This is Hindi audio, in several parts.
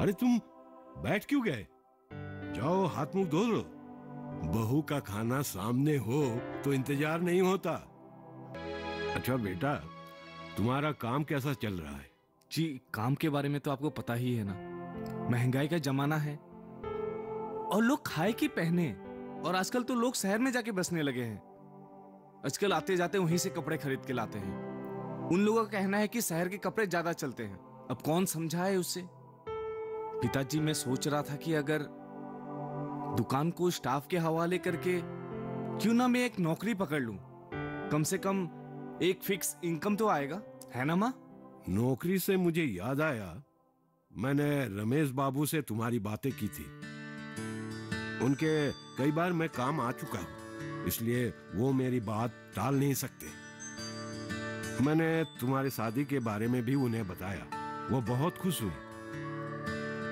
अरे तुम बैठ क्यों गए? जाओ हाथ मुंह धो लो। बहू का खाना सामने हो तो इंतजार नहीं होता। अच्छा बेटा, तुम्हारा काम कैसा चल रहा है? जी, काम के बारे में तो आपको पता ही है ना, महंगाई का जमाना है और लोग खाए कि पहने, और आजकल तो लोग शहर में जाके बसने लगे हैं। आजकल आते जाते वहीं से कपड़े खरीद के लाते हैं। उन लोगों का कहना है कि शहर के कपड़े ज्यादा चलते हैं। अब कौन समझाए उससे? पिताजी, मैं सोच रहा था कि अगर दुकान को स्टाफ के हवाले करके क्यों ना मैं एक नौकरी पकड़ लूं, कम से कम एक फिक्स इनकम तो आएगा, है ना माँ? नौकरी से मुझे याद आया, मैंने रमेश बाबू से तुम्हारी बातें की थी। उनके कई बार मैं काम आ चुका हूं, इसलिए वो मेरी बात टाल नहीं सकते। मैंने तुम्हारी शादी के बारे में भी उन्हें बताया, वो बहुत खुश हुई।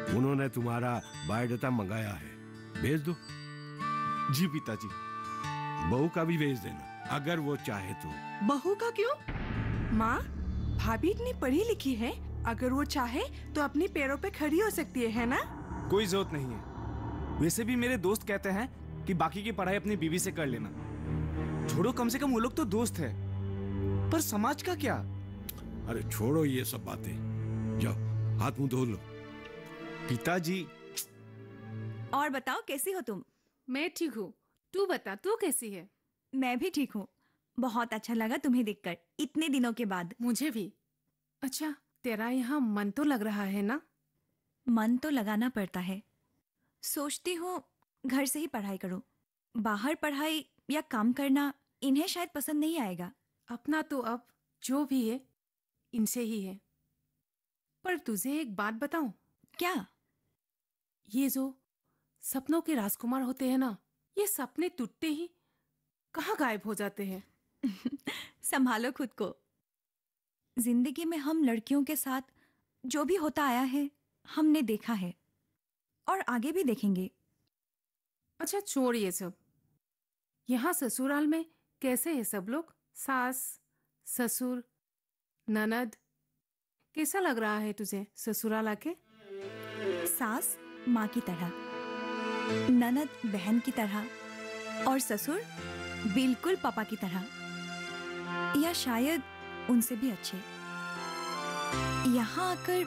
उन्होंने तुम्हारा बायोडाटा मंगाया है, भेज दो। जी पिताजी। बहू का भी भेज देना अगर वो चाहे तो। बहू का क्यों? माँ, भाभी इतनी पढ़ी लिखी है, अगर वो चाहे तो अपने पैरों पे खड़ी हो सकती है ना? कोई जरूरत नहीं है। वैसे भी मेरे दोस्त कहते हैं कि बाकी की पढ़ाई अपनी बीवी से कर लेना। छोड़ो, कम से कम वो लोग तो दोस्त है, पर समाज का क्या? अरे छोड़ो ये सब बातें, जाओ हाथ मुंह धो लो। पिताजी। और बताओ, कैसी हो तुम? मैं ठीक हूँ, तू बता, तू कैसी है? मैं भी ठीक हूँ। बहुत अच्छा लगा तुम्हें देखकर, इतने दिनों के बाद। मुझे भी। अच्छा, तेरा यहाँ मन तो लग रहा है ना? मन तो लगाना पड़ता है। सोचती हूँ घर से ही पढ़ाई करूँ। बाहर पढ़ाई या काम करना इन्हें शायद पसंद नहीं आएगा। अपना तो अब जो भी है इनसे ही है। पर तुझे एक बात बताऊं? क्या? ये जो सपनों के राजकुमार होते हैं ना, ये सपने टूटते ही कहाँ गायब हो जाते हैं। संभालो खुद को। जिंदगी में हम लड़कियों के साथ जो भी होता आया है, हमने देखा है और आगे भी देखेंगे। अच्छा छोड़ ये सब। यहाँ ससुराल में कैसे है सब लोग? सास, ससुर, ननद, कैसा लग रहा है तुझे ससुराल आके? सास माँ की तरह, ननद बहन की तरह और ससुर बिल्कुल पापा की तरह, या शायद उनसे भी अच्छे। यहाँ आकर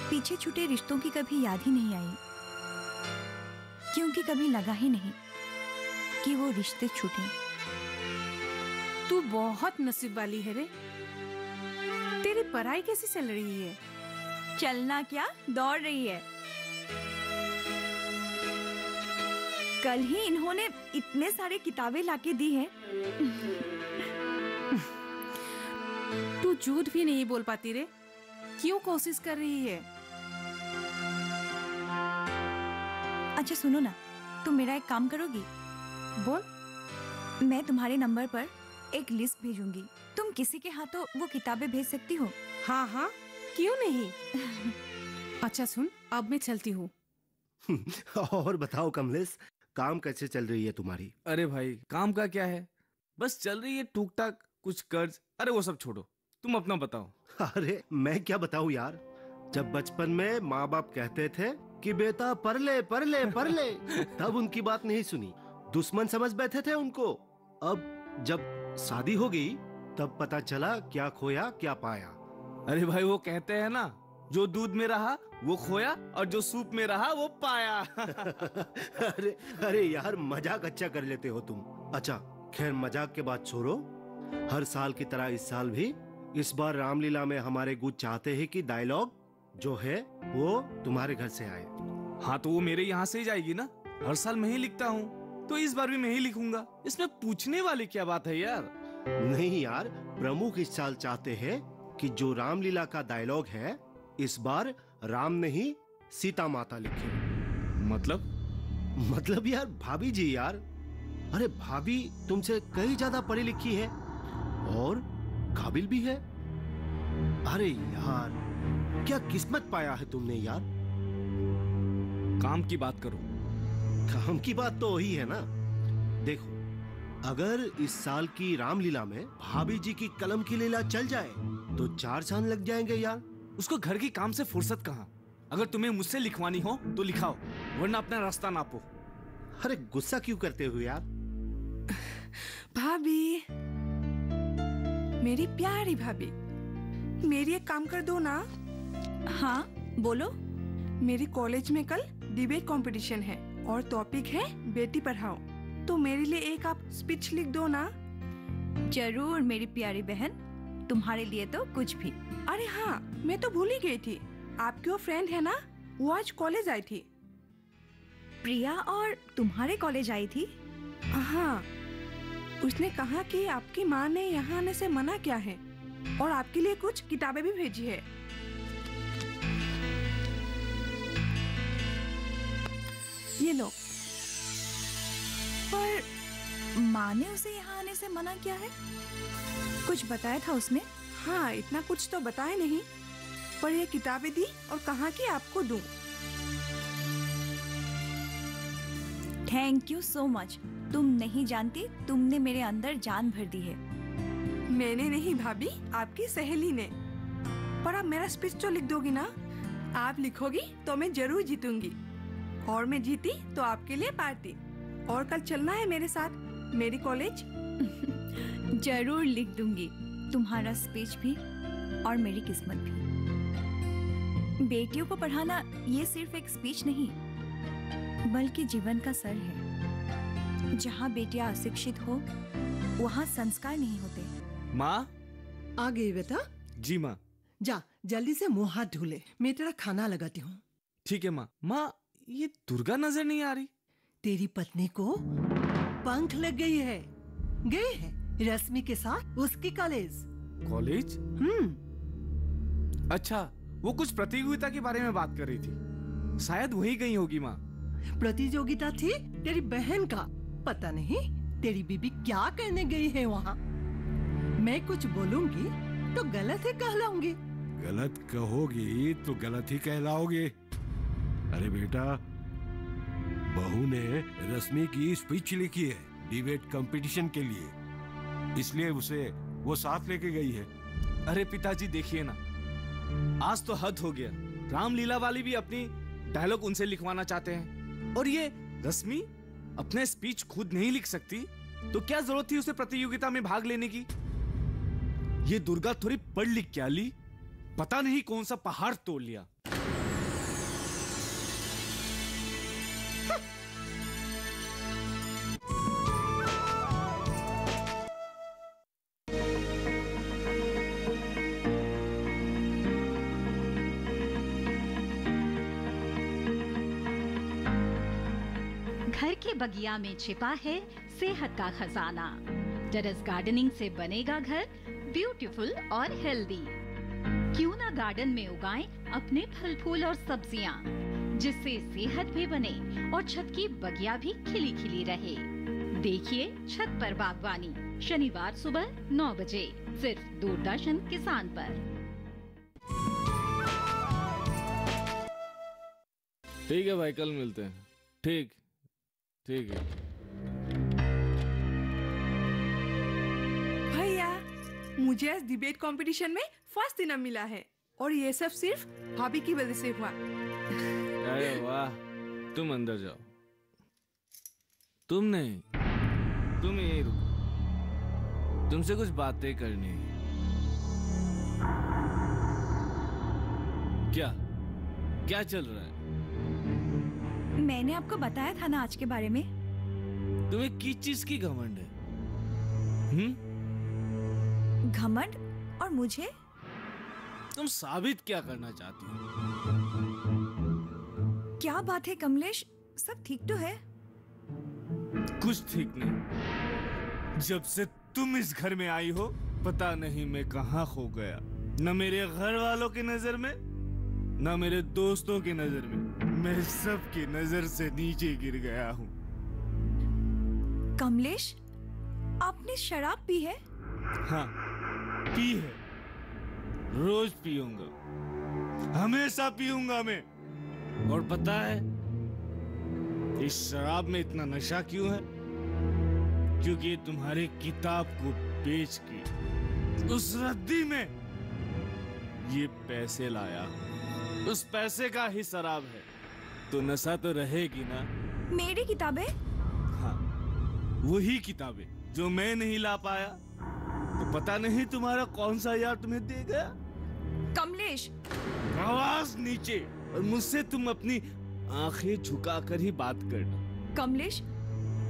पीछे छूटे रिश्तों की कभी याद ही नहीं आई, क्योंकि कभी लगा ही नहीं कि वो रिश्ते छूटे। तू बहुत नसीब वाली है रे। तेरी पढ़ाई कैसी चल रही है? चलना क्या, दौड़ रही है। कल ही इन्होंने इतने सारे किताबें लाके दी हैं। तू झूठ भी नहीं बोल पाती रे। क्यों कोशिश कर रही है? अच्छा सुनो ना, तुम मेरा एक काम करोगी? बोल। मैं तुम्हारे नंबर पर एक लिस्ट भेजूंगी, तुम किसी के हाथों वो किताबें भेज सकती हो। हाँ हाँ, क्यों नहीं। अच्छा सुन, अब मैं चलती हूँ। और बताओ कमलेश, काम कैसे चल रही है तुम्हारी? अरे भाई, काम का क्या है, बस चल रही है टूक टाक, कुछ कर्ज। अरे वो सब छोड़ो, तुम अपना बताओ। अरे मैं क्या बताऊं यार, जब बचपन में माँ बाप कहते थे कि बेटा पढ़ ले पढ़ ले पढ़ ले, तब उनकी बात नहीं सुनी, दुश्मन समझ बैठे थे उनको। अब जब शादी हो गई तब पता चला क्या खोया क्या पाया। अरे भाई, वो कहते हैं ना, जो दूध में रहा वो खोया और जो सूप में रहा वो पाया। अरे अरे यार, मजाक अच्छा कर लेते हो तुम। अच्छा खैर, मजाक के बाद छोड़ो। हर साल की तरह इस साल भी, इस बार रामलीला में हमारे गुज चाहते हैं कि डायलॉग जो है वो तुम्हारे घर से आए। हाँ तो वो मेरे यहाँ से ही जाएगी ना, हर साल मैं ही लिखता हूँ, तो इस बार भी मैं ही लिखूंगा। इसमें पूछने वाली क्या बात है यार? नहीं यार, प्रमुख इस साल चाहते हैं कि जो रामलीला का डायलॉग है इस बार राम नहीं सीता माता लिखे। मतलब यार भाभी जी यार। अरे भाभी तुमसे कई ज्यादा पढ़ी लिखी है और काबिल भी है। अरे यार, क्या किस्मत पाया है तुमने यार। काम की बात करो। काम की बात तो वही है ना। देखो, अगर इस साल की रामलीला में भाभी जी की कलम की लीला चल जाए तो 4 साल लग जाएंगे यार। उसको घर की काम से फुर्सत कहाँ, अगर तुम्हें मुझसे लिखवानी हो तो लिखाओ, वरना अपना रास्ता नापो। अरे गुस्सा क्यों करते हो यार? भाभी, मेरी प्यारी भाभी, मेरी एक काम कर दो ना। हाँ बोलो। मेरी कॉलेज में कल डिबेट कंपटीशन है और टॉपिक है बेटी पढ़ाओ, तो मेरे लिए एक आप स्पीच लिख दो ना। जरूर मेरी प्यारी बहन, तुम्हारे लिए तो कुछ भी। अरे हाँ, मैं तो भूल ही गई थी, आपकी वो फ्रेंड है ना, वो आज कॉलेज आई थी। प्रिया और तुम्हारे कॉलेज आई थी? हाँ, उसने कहा कि आपकी माँ ने यहाँ आने से मना किया है और आपके लिए कुछ किताबें भी भेजी है। ये लो। पर माँ ने उसे यहाँ आने से मना किया है? कुछ बताया था उसने? हाँ, इतना कुछ तो बताया नहीं, पर ये किताबें दी और कहा कि आपको दूं। Thank you so much. तुम नहीं जानती, तुमने मेरे अंदर जान भर दी है। मैंने नहीं भाभी, आपकी सहेली ने। पर आप मेरा स्पीच तो लिख दोगी ना? आप लिखोगी तो मैं जरूर जीतूंगी, और मैं जीती तो आपके लिए पार्टी। और कल चलना है मेरे साथ मेरी कॉलेज। जरूर लिख दूंगी तुम्हारा स्पीच भी और मेरी किस्मत भी। बेटियों को पढ़ाना ये सिर्फ एक स्पीच नहीं, बल्कि जीवन का सर है। जहाँ बेटियां अशिक्षित हो, वहाँ संस्कार नहीं होते। माँ। आ गई बेटा? जी माँ। जा जल्दी से मुंह हाथ धुले, मैं तेरा खाना लगाती हूँ। ठीक है माँ। माँ, ये दुर्गा नजर नहीं आ रही। तेरी पत्नी को पंख लग गई है, गई है रश्मि के साथ उसकी कॉलेज। कॉलेज? अच्छा, वो कुछ प्रतियोगिता के बारे में बात कर रही थी, शायद वही गई होगी माँ। प्रतियोगिता थी तेरी बहन का, पता नहीं तेरी बीबी क्या कहने गई है वहाँ। मैं कुछ बोलूंगी तो गलत ही कहलाऊंगी। गलत कहोगी तो गलत ही कहलाओगे। अरे बेटा, बहू ने रश्मि की स्पीच लिखी है डिबेट कंपटीशन के लिए, इसलिए उसे वो साथ लेके गई है। अरे पिताजी देखिए ना, आज तो हद हो गया। रामलीला वाली भी अपनी डायलॉग उनसे लिखवाना चाहते हैं, और ये रश्मि अपने स्पीच खुद नहीं लिख सकती, तो क्या जरूरत थी उसे प्रतियोगिता में भाग लेने की। ये दुर्गा थोड़ी पढ़ लिख क्या ली, पता नहीं कौन सा पहाड़ तोड़ लिया। घर के बगिया में छिपा है सेहत का खजाना। टेरेस गार्डनिंग से बनेगा घर ब्यूटीफुल और हेल्दी। क्यों ना गार्डन में उगाएं अपने फल फूल और सब्जियां, जिससे सेहत भी बने और छत की बगिया भी खिली खिली रहे। देखिए छत पर बागवानी, शनिवार सुबह 9 बजे सिर्फ दूरदर्शन किसान पर। ठीक है भाई, कल मिलते हैं। ठीक ठीक है। भैया, मुझे आज डिबेट कंपटीशन में फर्स्ट इनाम मिला है, और ये सब सिर्फ भाभी की वजह से हुआ। अरे वाह, तुम अंदर जाओ। तुम नहीं, तुम यहीं रुको, तुमसे कुछ बातें करनी है। क्या क्या चल रहा है? मैंने आपको बताया था ना आज के बारे में। तुम्हें किस चीज की घमंड है? घमंड? और मुझे? तुम साबित क्या करना चाहती हो? क्या बात है कमलेश, सब ठीक तो है? कुछ ठीक नहीं। जब से तुम इस घर में आई हो, पता नहीं मैं कहां खो गया। न मेरे घर वालों की नजर में, न मेरे दोस्तों की नजर में, मैं सबकी नजर से नीचे गिर गया हूँ। कमलेश, आपने शराब पी है? हाँ, पी है। रोज पीऊंगा, हमेशा पीऊंगा मैं। और पता है इस शराब में इतना नशा क्यों है? क्योंकि तुम्हारे किताब को बेच के उस रद्दी में ये पैसे लाया। उस पैसे का ही शराब है, तो नशा तो रहेगी ना। मेरी किताबें? हाँ, वही किताबें जो मैं नहीं ला पाया, तो पता नहीं तुम्हारा कौन सा यार तुम्हें दे गया। कमलेश! आवाज नीचे, और मुझसे तुम अपनी आंखें झुकाकर ही बात करना। कमलेश,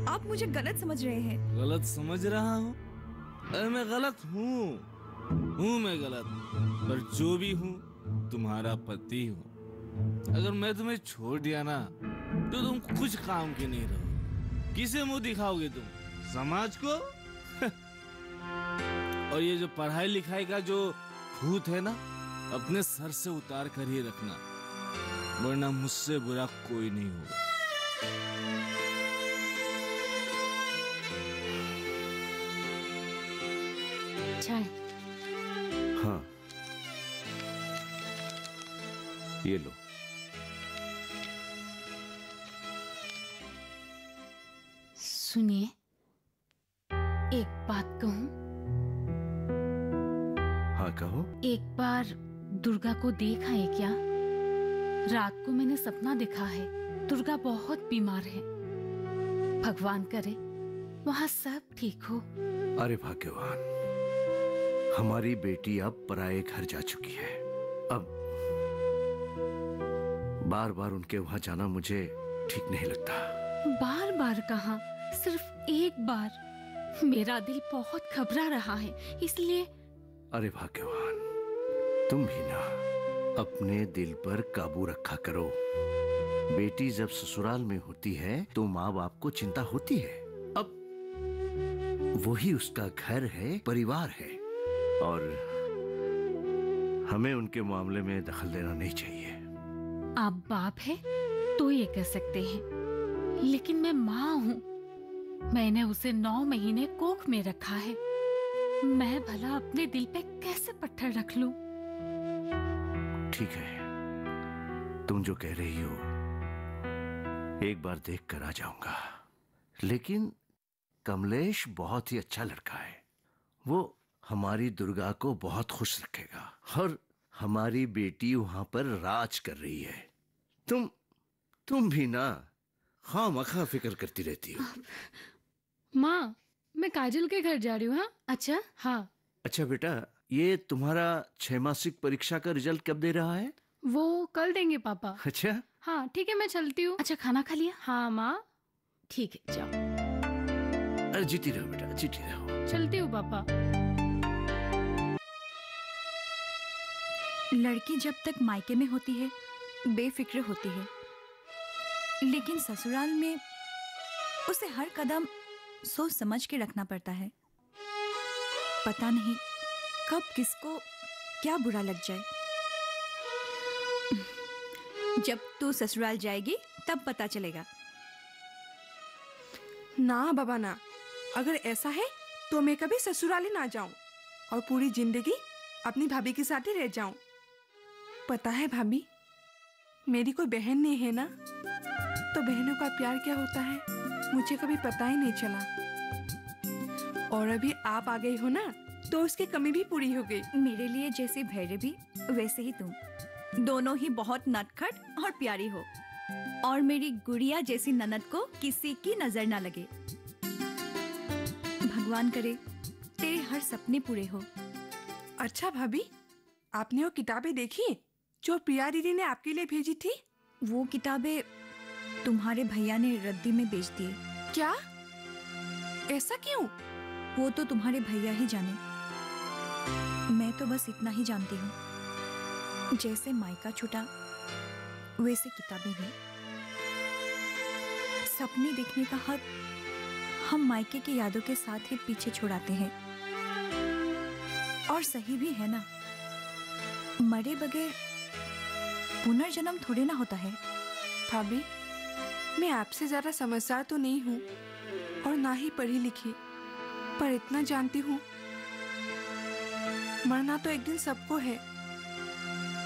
आप मुझे गलत समझ रहे हैं। गलत समझ रहा हूँ? अरे मैं गलत हूँ मैं गलत, पर जो भी हूँ तुम्हारा पति हूँ। अगर मैं तुम्हें छोड़ दिया ना, तो तुम कुछ काम के नहीं रहोगे। किसे मुंह दिखाओगे तुम? समाज को? और ये जो पढ़ाई लिखाई का जो भूत है ना, अपने सर से उतार कर ही रखना, वरना मुझसे बुरा कोई नहीं होगा। चाय। हाँ, ये लो। सुनिए, एक बात कहूं? हाँ कहो। एक बार दुर्गा को देखा है क्या? रात को मैंने सपना देखा है, दुर्गा बहुत बीमार है। भगवान करे वहाँ सब ठीक हो। अरे भाग्यवान, हमारी बेटी अब पराये घर जा चुकी है। अब बार बार उनके वहां जाना मुझे ठीक नहीं लगता। बार बार कहाँ, सिर्फ एक बार। मेरा दिल बहुत घबरा रहा है, इसलिए। अरे भाग्यवान, तुम भी ना अपने दिल पर काबू रखा करो। बेटी जब ससुराल में होती है तो माँ बाप को चिंता होती है। अब वही उसका घर है, परिवार है, और हमें उनके मामले में दखल देना नहीं चाहिए। आप बाप है तो ये कह सकते हैं, लेकिन मैं माँ हूँ। मैंने उसे 9 महीने कोख में रखा है। मैं भला अपने दिल पे कैसे पत्थर रख लूं? ठीक है, तुम जो कह रही हो, एक बार देख कर आ जाऊंगा। लेकिन कमलेश बहुत ही अच्छा लड़का है। वो हमारी दुर्गा को बहुत खुश रखेगा, और हमारी बेटी वहां पर राज कर रही है। तुम भी ना खामखा फिक्र करती रहती हो। माँ, मैं काजल के घर जा रही हूँ। हाँ? अच्छा। हाँ। अच्छा बेटा, ये तुम्हारा 6 मासिक परीक्षा का रिजल्ट कब दे रहा है? वो कल देंगे पापा। अच्छा। हाँ ठीक है, मैं चलती हूँ। अच्छा, खाना खा लिया? हाँ माँ। ठीक है, जाओ। अरे जीती रहो बेटा, जीती रहो। चलती हूँ पापा। लड़की जब तक मायके में होती है बेफिक्र होती है, लेकिन ससुराल में उसे हर कदम सोच समझ के रखना पड़ता है। पता नहीं कब किसको क्या बुरा लग जाए। जब तू ससुराल जाएगी तब पता चलेगा। ना बाबा ना, अगर ऐसा है तो मैं कभी ससुराल ही ना जाऊं और पूरी जिंदगी अपनी भाभी के साथ ही रह जाऊं। पता है भाभी, मेरी कोई बहन नहीं है ना, तो बहनों का प्यार क्या होता है मुझे कभी पता ही नहीं चला। और अभी आप आ गई हो ना, तो उसकी कमी भी पूरी हो गई। मेरे लिए जैसी भैरवी वैसे ही तुम, दोनों ही बहुत नटखट और प्यारी हो। और मेरी गुड़िया जैसी ननद को किसी की नजर ना लगे। भगवान करे तेरे हर सपने पूरे हो। अच्छा भाभी, आपने वो किताबें देखी जो प्रिया दीदी ने आपके लिए भेजी थी? वो किताबें तुम्हारे भैया ने रद्दी में बेच दिए। क्या? ऐसा क्यों? वो तो तुम्हारे भैया ही जाने। मैं तो बस इतना ही जानती हूँ, जैसे मायका छूटा वैसे किताबें भी। सपने देखने का हक हम मायके की यादों के साथ ही पीछे छोड़ाते हैं। और सही भी है ना, मरे बगैर पुनर्जन्म थोड़े ना होता है। भाभी, मैं आपसे ज्यादा समझदार तो नहीं हूँ और ना ही पढ़ी लिखी, पर इतना जानती हूँ, मरना तो एक दिन सबको है,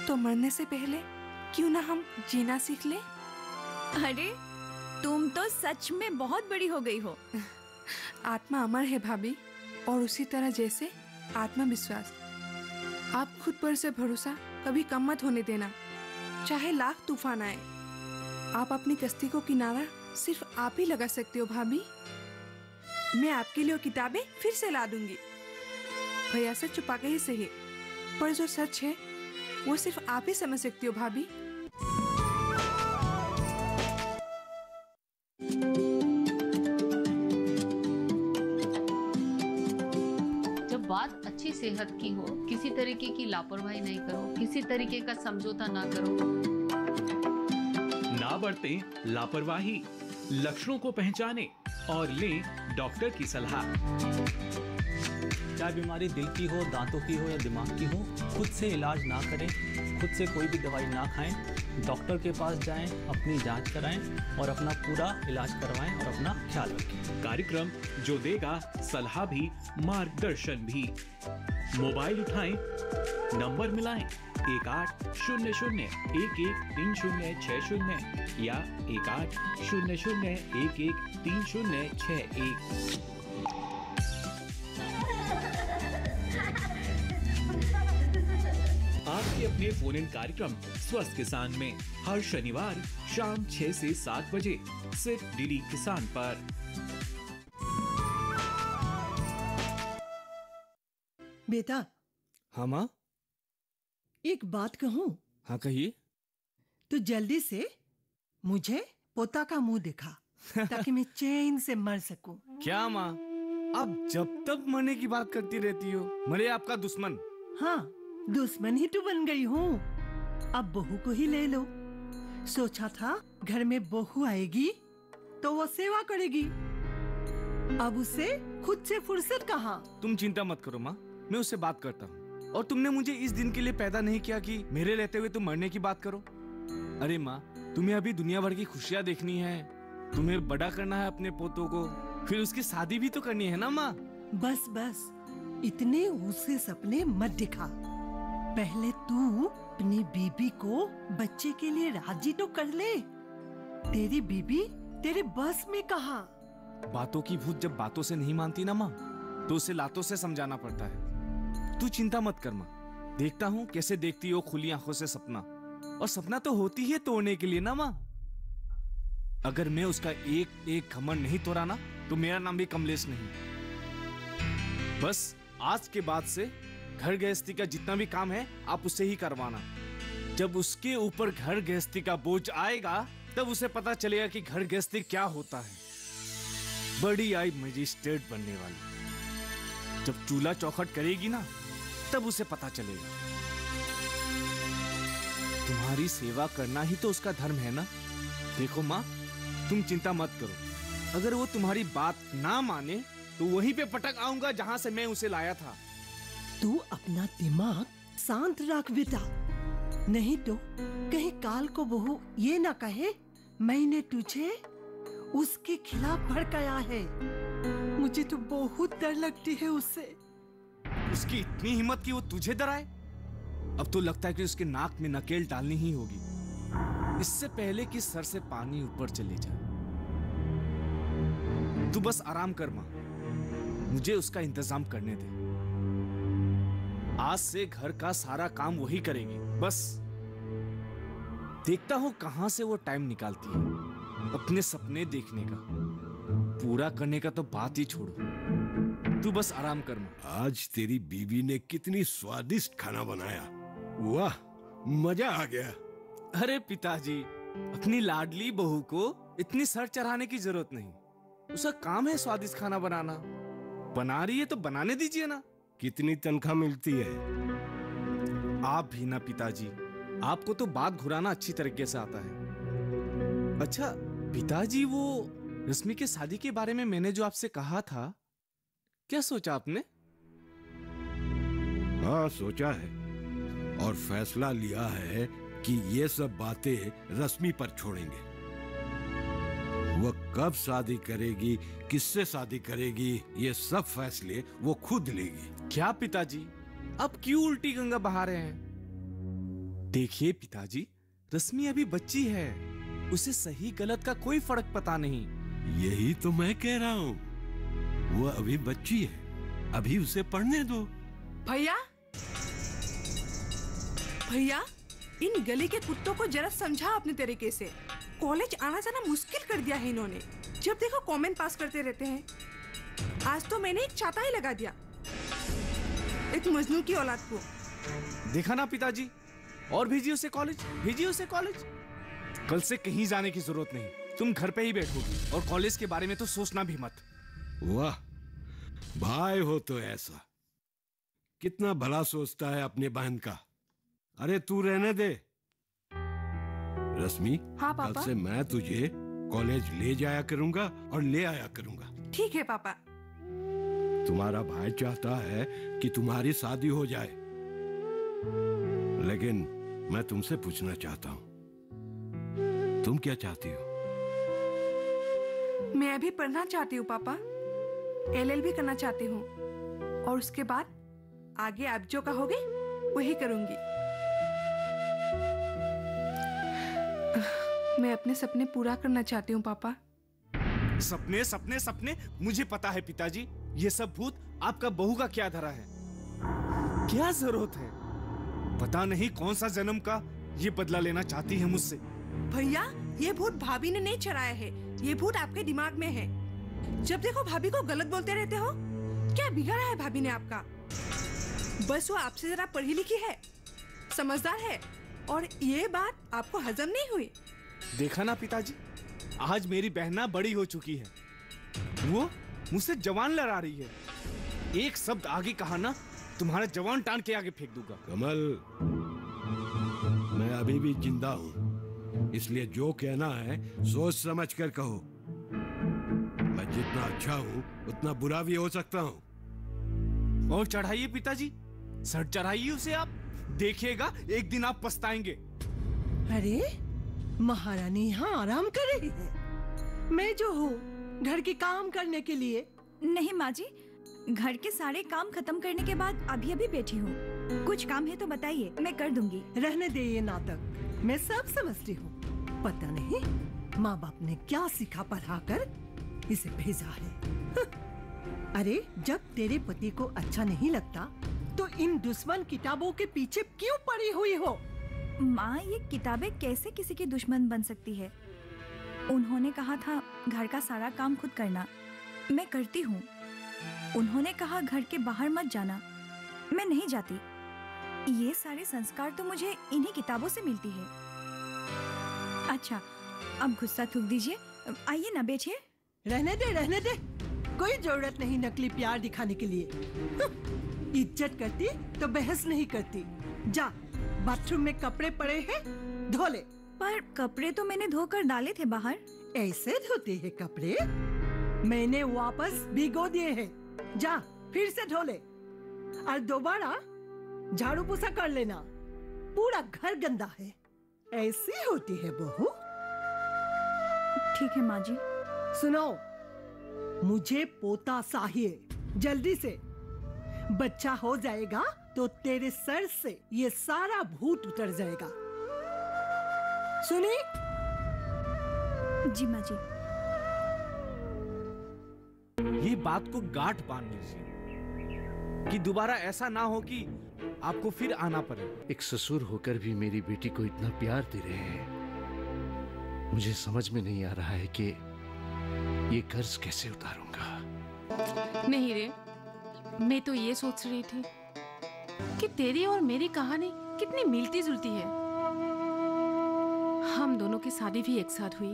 तो मरने से पहले क्यों ना हम जीना सीख लें? अरे तुम तो सच में बहुत बड़ी हो गई हो। आत्मा अमर है भाभी, और उसी तरह जैसे आत्मविश्वास। आप खुद पर से भरोसा कभी कम मत होने देना। चाहे लाख तूफान आए, आप अपनी कश्ती को किनारा सिर्फ आप ही लगा सकते हो भाभी। मैं आपके लिए वो किताबें फिर से ला दूंगी, भैया से छुपा के ही सही, पर जो सच है वो सिर्फ आप ही समझ सकती हो भाभी। जब बात अच्छी सेहत की हो, किसी तरीके की लापरवाही नहीं करो, किसी तरीके का समझौता ना करो। ना बरतें लापरवाही, लक्षणों को पहचानें और लें डॉक्टर की सलाह। चाहे बीमारी दिल की हो, दांतों की हो या दिमाग की हो, खुद से इलाज ना करें, खुद से कोई भी दवाई ना खाएं, डॉक्टर के पास जाएं, अपनी जांच कराएं और अपना पूरा इलाज करवाएं और अपना ख्याल रखें। कार्यक्रम जो देगा सलाह भी, मार्गदर्शन भी। मोबाइल उठाएं, नंबर मिलाएं 1800113060 या 1800113061। आपके अपने फोन इन कार्यक्रम स्वस्थ किसान में हर शनिवार शाम 6 से 7 बजे सिर्फ डीडी किसान पर। बेटा। हाँ माँ। एक बात कहूँ? हाँ कहिए। तो जल्दी से मुझे पोता का मुंह दिखा ताकि मैं चैन से मर सकूं। क्या माँ, आप जब तक मरने की बात करती रहती हो। मरे आपका दुश्मन। हाँ, दुश्मन ही तो बन गई हूँ। अब बहू को ही ले लो। सोचा था घर में बहू आएगी तो वो सेवा करेगी, अब उसे खुद से फुर्सत कहाँ। तुम चिंता मत करो माँ, मैं उससे बात करता हूँ। और तुमने मुझे इस दिन के लिए पैदा नहीं किया कि मेरे रहते हुए तुम मरने की बात करो। अरे माँ, तुम्हें अभी दुनिया भर की खुशियाँ देखनी है, तुम्हें बड़ा करना है अपने पोतों को, फिर उसकी शादी भी तो करनी है ना माँ। बस बस, इतने ऊंचे सपने मत दिखा। पहले तू अपनी बीबी को बच्चे के लिए राजी तो कर ले। तेरी बीबी तेरे बस में कहा। बातों की भूत जब बातों से नहीं मानती ना माँ, तो उसे लातों से समझाना पड़ता है। तू चिंता मत कर माँ, देखता हूँ कैसे देखती हो खुली आंखों से सपना। और सपना तो होती है तोड़ने के लिए ना माँ। अगर मैं उसका एक एक घमंड नहीं तोड़ा ना, तो मेरा नाम भी कमलेश नहीं। बस आज के बाद से घर गृहस्थी का जितना भी काम है आप उससे ही करवाना। जब उसके ऊपर घर गृहस्थी का बोझ आएगा, तब उसे पता चलेगा कि घर गृहस्थी क्या होता है। बड़ी आई मजिस्ट्रेट बनने वाली। जब चूल्हा चौखट करेगी ना, तब उसे पता चलेगा। तुम्हारी सेवा करना ही तो उसका धर्म है ना। देखो माँ, तुम चिंता मत करो। अगर वो तुम्हारी बात ना माने तो वहीं पे पटक आऊंगा जहां से मैं उसे लाया था। तू अपना दिमाग शांत रख बेटा, नहीं तो कहीं काल को बहू ये ना कहे मैंने तुझे उसके खिलाफ भड़काया है। मुझे तो बहुत डर लगती है उससे। उसकी इतनी हिम्मत कि वो तुझे डराए। अब तो लगता है कि उसके नाक में नकेल डालनी ही होगी, इससे पहले कि सर से पानी ऊपर चले जाए। तू बस आराम कर माँ, मुझे उसका इंतजाम करने दे। आज से घर का सारा काम वही करेगी। बस देखता हूं कहां से वो टाइम निकालती है अपने सपने देखने का। पूरा करने का तो बात ही छोड़ो, तू बस आराम कर माँ। आज तेरी बीबी ने कितनी स्वादिष्ट खाना बनाया, वाह मजा आ गया। अरे पिताजी, अपनी लाडली बहू को इतनी सर चढ़ाने की जरूरत नहीं। उसका काम है स्वादिष्ट खाना बनाना। बना रही है तो बनाने दीजिए ना। कितनी तनख्वाह मिलती है? आप भी ना पिताजी, आपको तो बात घुराना अच्छी तरीके से आता है। अच्छा पिताजी, वो रश्मि के शादी के बारे में मैंने जो आपसे कहा था, क्या सोचा आपने? हाँ सोचा है, और फैसला लिया है कि ये सब बातें रश्मि पर छोड़ेंगे। वह कब शादी करेगी, किससे शादी करेगी, ये सब फैसले वो खुद लेगी। क्या पिताजी, अब क्यों उल्टी गंगा बहा रहे हैं? देखिए पिताजी, रश्मि अभी बच्ची है, उसे सही गलत का कोई फर्क पता नहीं। यही तो मैं कह रहा हूँ, वो अभी बच्ची है, अभी उसे पढ़ने दो। भैया, भैया, इन गली के कुत्तों को जरा समझा अपने तरीके से। कॉलेज आना जाना मुश्किल कर दिया है इन्होंने। जब देखो कमेंट पास करते रहते हैं। आज तो मैंने एक छाता ही लगा दिया एक मजनू की औलाद को। देखा ना पिताजी, और भेजिए उसे कॉलेज, भेजिए उसे कॉलेज। कल से कहीं जाने की जरूरत नहीं, तुम घर पे ही बैठोगी और कॉलेज के बारे में तो सोचना भी मत। वाह, भाई हो तो ऐसा, कितना भला सोचता है अपने बहन का। अरे तू रहने दे रश्मि। हाँ पापा। कल से मैं तुझे कॉलेज ले जाया करूंगा और ले आया करूंगा। ठीक है पापा। तुम्हारा भाई चाहता है कि तुम्हारी शादी हो जाए, लेकिन मैं तुमसे पूछना चाहता हूँ, तुम क्या चाहती हो? मैं अभी पढ़ना चाहती हूँ पापा, LLB करना चाहती हूँ, और उसके बाद आगे आप जो कहोगे वही करूंगी। मैं अपने सपने पूरा करना चाहती हूँ पापा। सपने सपने सपने, मुझे पता है पिताजी, ये सब भूत आपका बहू का क्या धरा है। क्या जरूरत है, पता नहीं कौन सा जन्म का ये बदला लेना चाहती है मुझसे। भैया, ये भूत भाभी ने नहीं चढ़ाया है, ये भूत आपके दिमाग में है। जब देखो भाभी को गलत बोलते रहते हो। क्या बिगाड़ा है भाभी ने आपका? बस वो आपसे जरा पढ़ी लिखी है, समझदार है, और ये बात आपको हजम नहीं हुई। देखा ना पिताजी, आज मेरी बहना बड़ी हो चुकी है, वो मुझसे जवान लड़ा रही है। एक शब्द आगे कहा ना, तुम्हारा जवान टान के आगे फेंक दूंगा। कमल, मैं अभी भी जिंदा हूँ, इसलिए जो कहना है सोच समझ कर कहो। मैं जितना अच्छा हूँ उतना बुरा भी हो सकता हूँ। और चढ़ाइए पिताजी, सर चढ़ाइए उसे, आप देखिएगा एक दिन आप पछताएंगे। अरे महारानी यहाँ आराम कर रही है, मैं जो हूँ घर के काम करने के लिए। नहीं माँ जी, घर के सारे काम खत्म करने के बाद अभी अभी बैठी हूँ। कुछ काम है तो बताइए, मैं कर दूंगी। रहने दे ये नाटक, मैं सब समझती हूँ। पता नहीं माँ बाप ने क्या सिखा पढ़ाकर इसे भेजा है। अरे जब तेरे पति को अच्छा नहीं लगता तो इन दुश्मन किताबों के पीछे क्यों पड़ी हुई हो? माँ, ये किताबें कैसे किसी की दुश्मन बन सकती है? उन्होंने कहा था घर का सारा काम खुद करना, मैं करती हूँ। उन्होंने कहा घर के बाहर मत जाना, मैं नहीं जाती। ये सारे संस्कार तो मुझे इन्हीं किताबों से मिलती है। अच्छा, अब गुस्सा थूक दीजिए, आइए ना बैठिए। रहने दे, कोई जरूरत नहीं नकली प्यार दिखाने के लिए। इज्जत करती तो बहस नहीं करती। जा, बाथरूम में कपड़े पड़े हैं, धो ले। पर कपड़े तो मैंने धोकर डाले थे बाहर। ऐसे धोते हैं कपड़े? मैंने वापस भिगो दिए हैं। जा, फिर से धो ले और दोबारा झाड़ू पोछा कर लेना। पूरा घर गंदा है। ऐसी होती है बहू। ठीक है माँ जी। सुनो, मुझे पोता चाहिए जल्दी से। बच्चा हो जाएगा तो तेरे सर से ये सारा भूत उतर जाएगा। सुनी? जी माँ जी। ये बात को गांठ बांध लीजिए कि दोबारा ऐसा ना हो कि आपको फिर आना पड़े। एक ससुर होकर भी मेरी बेटी को इतना प्यार दे रहे हैं, मुझे समझ में नहीं आ रहा है कि ये कर्ज कैसे उतारूंगा। नहीं रे, मैं तो ये सोच रही थी कि तेरी और मेरी कहानी कितनी मिलती जुलती है। हम दोनों की शादी भी एक साथ हुई,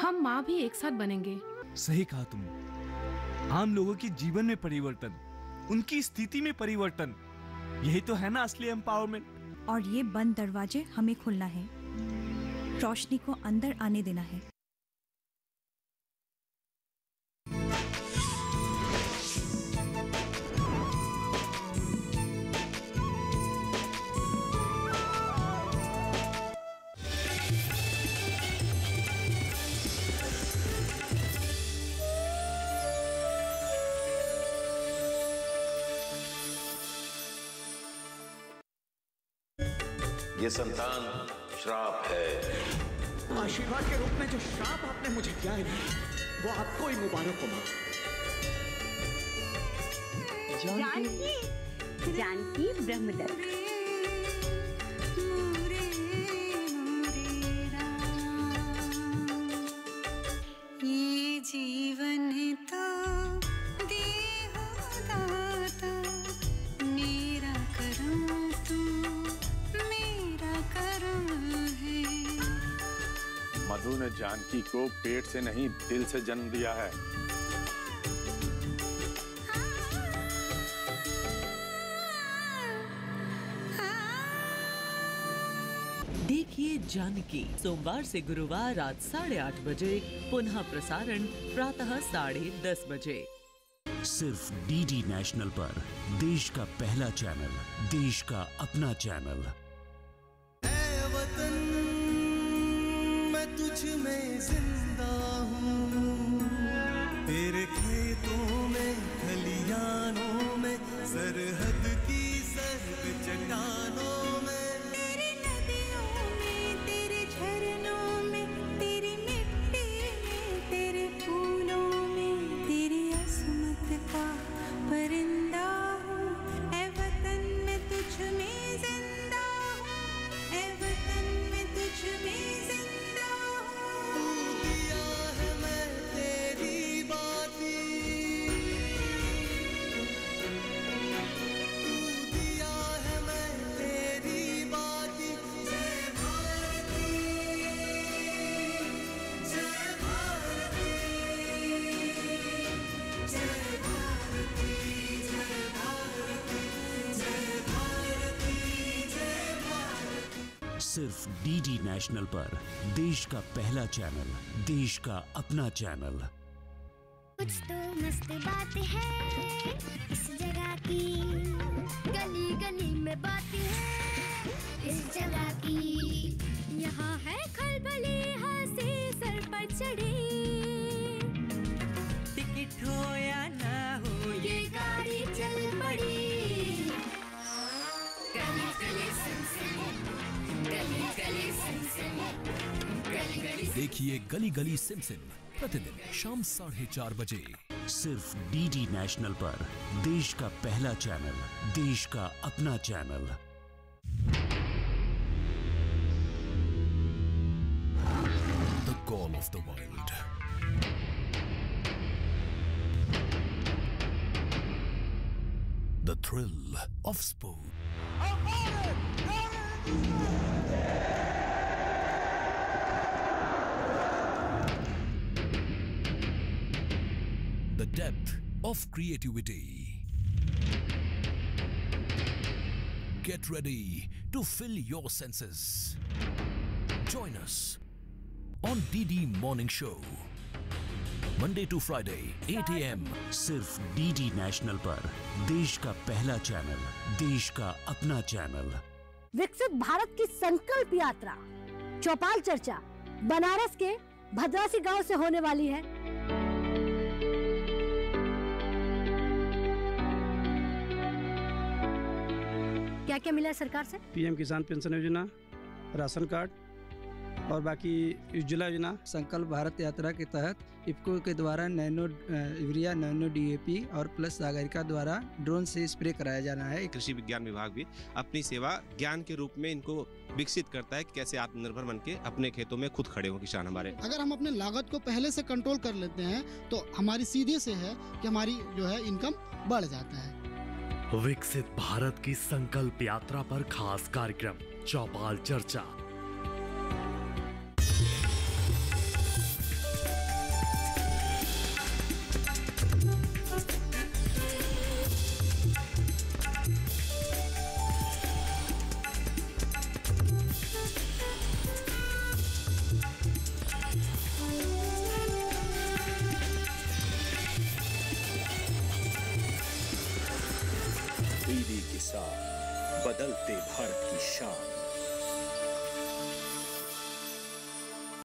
हम माँ भी एक साथ बनेंगे। सही कहा तुमने। आम लोगों के जीवन में परिवर्तन, उनकी स्थिति में परिवर्तन, यही तो है ना असली एम्पावरमेंट। और ये बंद दरवाजे हमें खोलना है, रोशनी को अंदर आने देना है। ये संतान श्राप है। आशीर्वाद के रूप में जो श्राप आपने मुझे दिया है वो आपको ही मुबारक हो मां। जानकी ब्रह्मदत्त। प्रभु ने जानकी को पेट से नहीं दिल से जन्म दिया है। देखिए जानकी सोमवार से गुरुवार रात 8:30 बजे, पुनः प्रसारण प्रातः 10:30 बजे। सिर्फ डीडी नेशनल पर, देश का पहला चैनल, देश का अपना चैनल। ऐ वतन मैं तुझ में जिंदा हूँ, तेरे खेतों में खलियानों में सरहद की सर्द चट्टानों में, तेरी नदियों में तेरे झरनों में, तेरी मिट्टी में तेरे फूलों में, तेरी असमत का परिंदा हूँ। ऐ वतन मैं तुझ में जिंदा हूँ, ऐ वतन मैं तुझ में जिंदा हूँ। तू दिया है मैं तेरी बाती, तू दिया है मैं तेरी बाती। जय भारती, जय भारती, जय भारती, जय भारती, जय भारती, जय भारती। सिर्फ डीडी नेशनल पर, देश का पहला चैनल, देश का अपना चैनल। कुछ तो मस्त बात है इस जगह की, गली गली में बात है इस जगह की। यहाँ है खलबली हंसी सर पर चढ़ी, टिकट हो या ना हो ये गाड़ी चल पड़ी। गली गली सनसनी, गली गली सनसनी, गली गली। देखिए गली गली सिमसिम प्रतिदिन शाम 4:30 बजे, सिर्फ डीडी नेशनल पर, देश का पहला चैनल, देश का अपना channel. The call of the wild. The thrill of sport. The depth of creativity. Get ready to fill your senses. Join us on DD Morning Show, Monday to Friday 8 AM, सिर्फ डीडी नेशनल पर, देश का पहला चैनल, देश का अपना चैनल। विकसित भारत की संकल्प यात्रा चौपाल चर्चा बनारस के भद्रासी गांव से होने वाली है। क्या क्या मिला है सरकार से? पीएम किसान पेंशन योजना, राशन कार्ड और बाकी उज्ज्वला योजना। संकल्प भारत यात्रा के तहत इफ्को के द्वारा नैनो यूरिया, नैनो डीएपी और प्लस सागरिका द्वारा ड्रोन से स्प्रे कराया जाना है। कृषि विज्ञान विभाग भी अपनी सेवा ज्ञान के रूप में इनको विकसित करता है कि कैसे आत्मनिर्भर बन के अपने खेतों में खुद खड़े हों किसान हमारे। अगर हम अपने लागत को पहले से कंट्रोल कर लेते हैं तो हमारी सीधे से है कि हमारी जो है इनकम बढ़ जाता है। विकसित भारत की संकल्प यात्रा पर खास कार्यक्रम चौपाल चर्चा। डीडी किसान, बदलते भारत की शान।